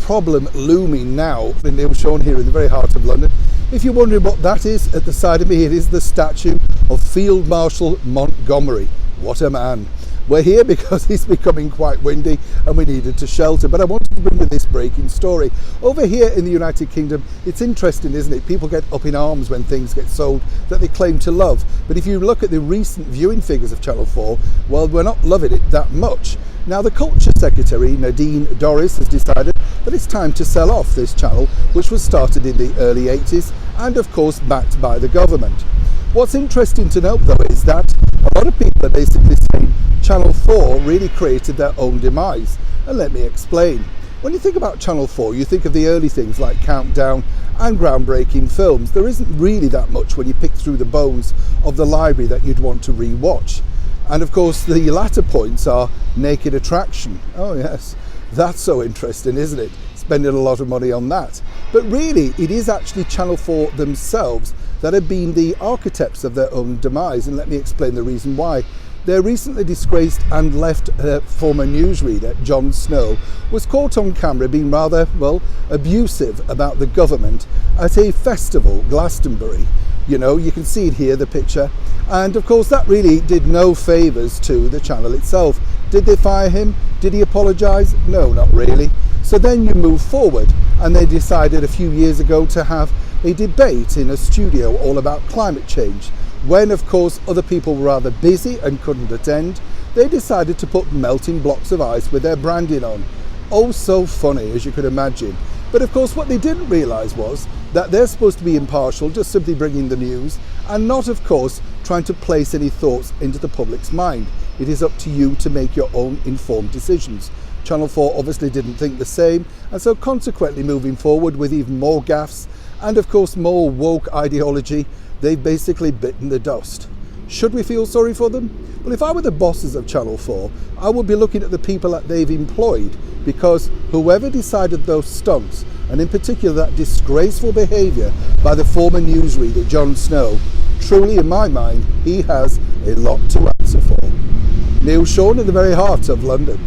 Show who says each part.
Speaker 1: problem looming now in Neil Sean here in the very heart of London. If you're wondering what that is, at the side of me it is the statue of Field Marshal Montgomery. What a man. We're here because it's becoming quite windy and we needed to shelter. But I wanted to bring you this breaking story. Over here in the United Kingdom, it's interesting, isn't it? People get up in arms when things get sold that they claim to love. But if you look at the recent viewing figures of Channel 4, well, we're not loving it that much. Now, the Culture Secretary, Nadine Dorries, has decided that it's time to sell off this channel, which was started in the early 80s and, of course, backed by the government. What's interesting to note, though, is that a lot of people are basically saying Channel 4 really created their own demise. And let me explain. When you think about Channel 4, you think of the early things like Countdown and groundbreaking films. There isn't really that much when you pick through the bones of the library that you'd want to re-watch. And of course, the latter points are Naked Attraction. Oh yes, that's so interesting, isn't it? Spending a lot of money on that. But really, it is actually Channel 4 themselves that have been the architects of their own demise. And let me explain the reason why. Their recently disgraced and left former newsreader, Jon Snow, was caught on camera being rather, well, abusive about the government at a festival, Glastonbury. You know, you can see it here, the picture. And of course, that really did no favours to the channel itself. Did they fire him? Did he apologise? No, not really. So then you move forward, and they decided a few years ago to have a debate in a studio all about climate change. When, of course, other people were rather busy and couldn't attend, they decided to put melting blocks of ice with their branding on. Oh, so funny, as you could imagine. But of course, what they didn't realise was that they're supposed to be impartial, just simply bringing the news, and not, of course, trying to place any thoughts into the public's mind. It is up to you to make your own informed decisions. Channel 4 obviously didn't think the same, and so consequently moving forward with even more gaffes, and of course more woke ideology, they've basically bitten the dust. Should we feel sorry for them? Well, if I were the bosses of Channel 4, I would be looking at the people that they've employed, because whoever decided those stunts, and in particular that disgraceful behaviour by the former newsreader Jon Snow, truly in my mind, he has a lot to answer for. Neil Sean in the very heart of London.